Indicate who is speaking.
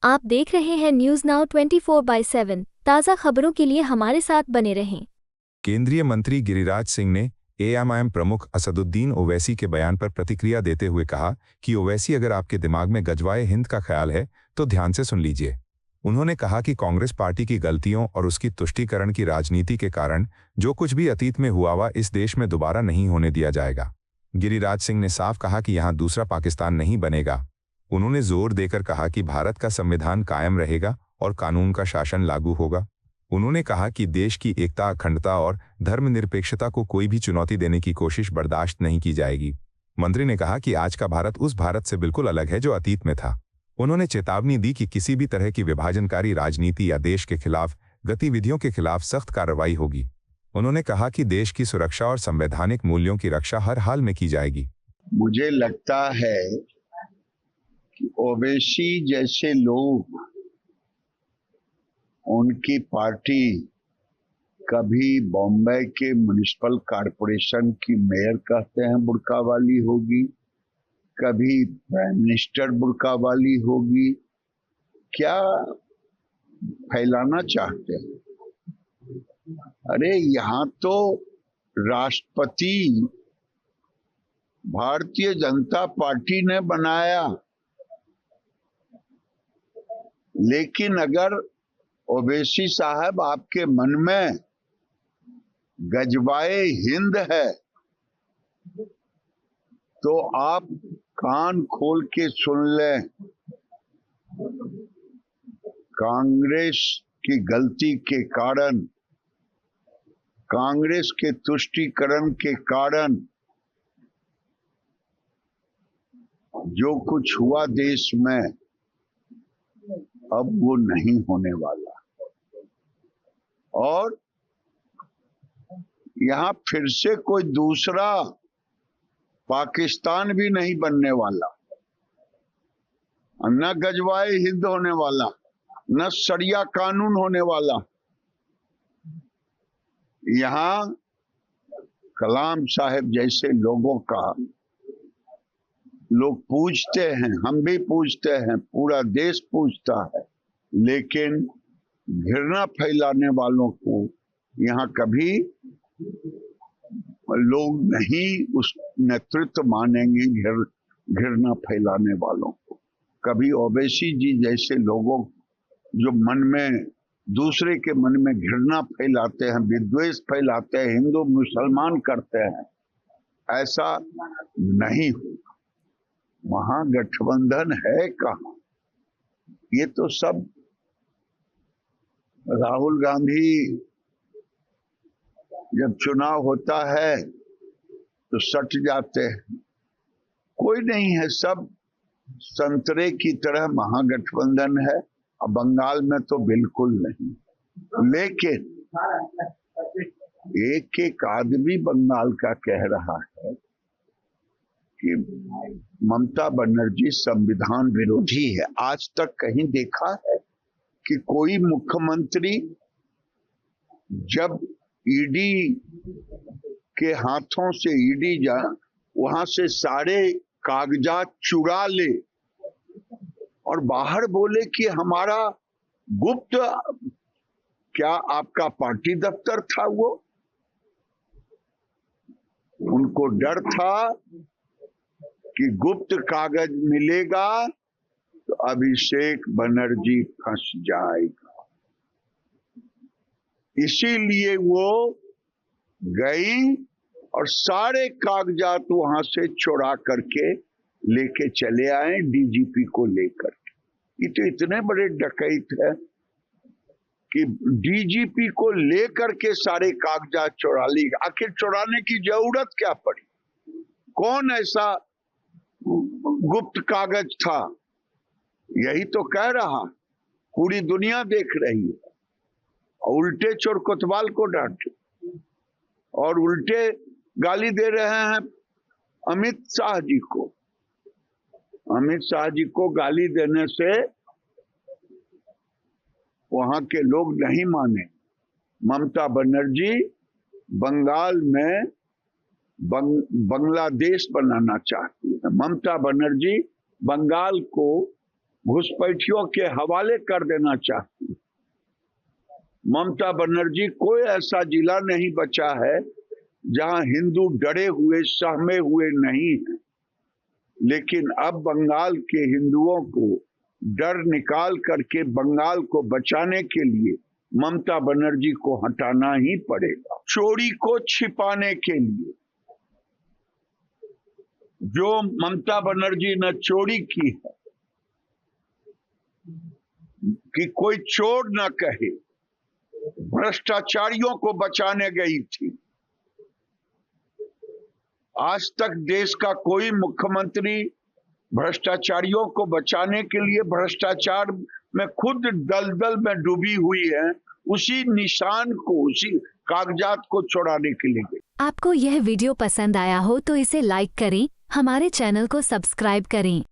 Speaker 1: आप देख रहे हैं न्यूज नाउ 24/7 ताज़ा खबरों के लिए हमारे साथ बने रहें।
Speaker 2: केंद्रीय मंत्री गिरिराज सिंह ने एएमआईएम प्रमुख असदुद्दीन ओवैसी के बयान पर प्रतिक्रिया देते हुए कहा कि ओवैसी, अगर आपके दिमाग में गजवाए हिंद का ख्याल है तो ध्यान से सुन लीजिए। उन्होंने कहा कि कांग्रेस पार्टी की गलतियों और उसकी तुष्टीकरण की राजनीति के कारण जो कुछ भी अतीत में हुआ इस देश में दोबारा नहीं होने दिया जाएगा। गिरिराज सिंह ने साफ कहा कि यहाँ दूसरा पाकिस्तान नहीं बनेगा। उन्होंने जोर देकर कहा कि भारत का संविधान कायम रहेगा और कानून का शासन लागू होगा। उन्होंने कहा कि देश की एकता, अखंडता और धर्मनिरपेक्षता को कोई भी चुनौती देने की कोशिश बर्दाश्त नहीं की जाएगी। मंत्री ने कहा कि आज का भारत उस भारत से बिल्कुल अलग है जो अतीत में था। उन्होंने चेतावनी दी कि किसी भी तरह की विभाजनकारी राजनीति या देश के खिलाफ गतिविधियों के खिलाफ सख्त कार्रवाई होगी। उन्होंने कहा कि देश की सुरक्षा और संवैधानिक मूल्यों की रक्षा हर हाल में की जाएगी।
Speaker 3: मुझे लगता है कि ओवैसी जैसे लोग, उनकी पार्टी कभी बॉम्बे के म्युनिसिपल कॉरपोरेशन की मेयर कहते हैं बुर्का वाली होगी, कभी प्राइम मिनिस्टर बुर्का वाली होगी। क्या फैलाना चाहते हैं? अरे यहाँ तो राष्ट्रपति भारतीय जनता पार्टी ने बनाया, लेकिन अगर ओवैसी साहब आपके मन में गजवाए हिंद है तो आप कान खोल के सुन लें। कांग्रेस की गलती के कारण, कांग्रेस के तुष्टीकरण के कारण जो कुछ हुआ देश में, अब वो नहीं होने वाला। और यहाँ फिर से कोई दूसरा पाकिस्तान भी नहीं बनने वाला। न गजवाए हिंद होने वाला, न शरिया कानून होने वाला। यहाँ कलाम साहब जैसे लोगों का लोग पूछते हैं, हम भी पूछते हैं, पूरा देश पूछता है, लेकिन घृणा फैलाने वालों को यहाँ कभी लोग नहीं उस नेतृत्व मानेंगे। घृणा फैलाने वालों को कभी ओवैसी जी जैसे लोगों जो मन में, दूसरे के मन में घृणा फैलाते हैं, विद्वेष फैलाते हैं, हिंदू मुसलमान करते हैं, ऐसा नहीं होगा। महागठबंधन है कहाँ? ये तो सब राहुल गांधी जब चुनाव होता है तो सट जाते हैं। कोई नहीं है, सब संतरे की तरह महागठबंधन है। अब बंगाल में तो बिल्कुल नहीं, लेकिन एक एक आदमी बंगाल का कह रहा है कि ममता बनर्जी संविधान विरोधी है। आज तक कहीं देखा है कि कोई मुख्यमंत्री जब ईडी के हाथों से ईडी वहां से सारे कागजात चुरा ले और बाहर बोले कि हमारा गुप्त, क्या आपका पार्टी दफ्तर था वो? उनको डर था कि गुप्त कागज मिलेगा तो अभिषेक बनर्जी फंस जाएगा, इसीलिए वो गई और सारे कागजात वहां से चुरा करके लेके चले आए डीजीपी को लेकर। ये तो इतने बड़े डकैत है कि डीजीपी को लेकर के सारे कागजात चुरा ली। आखिर चुराने की जरूरत क्या पड़ी? कौन ऐसा गुप्त कागज था? यही तो कह रहा, पूरी दुनिया देख रही है। उल्टे चोर कोतवाल को डांटे और उल्टे गाली दे रहे हैं अमित शाह जी को। अमित शाह जी को गाली देने से वहां के लोग नहीं माने। ममता बनर्जी बंगाल में बांग्लादेश बनाना चाहती है। ममता बनर्जी बंगाल को घुसपैठियों के हवाले कर देना चाहती। ममता बनर्जी, कोई ऐसा जिला नहीं बचा है जहां हिंदू डरे हुए सहमे हुए नहीं है, लेकिन अब बंगाल के हिंदुओं को डर निकाल करके बंगाल को बचाने के लिए ममता बनर्जी को हटाना ही पड़ेगा। चोरी को छिपाने के लिए, जो ममता बनर्जी ने चोरी की है कि कोई चोर न कहे, भ्रष्टाचारियों को बचाने गई थी। आज तक देश का कोई मुख्यमंत्री भ्रष्टाचारियों को बचाने के लिए भ्रष्टाचार में खुद दलदल में डूबी हुई है, उसी निशान को, उसी कागजात को छुड़ाने के लिए गई।
Speaker 1: आपको यह वीडियो पसंद आया हो तो इसे लाइक करें, हमारे चैनल को सब्सक्राइब करें।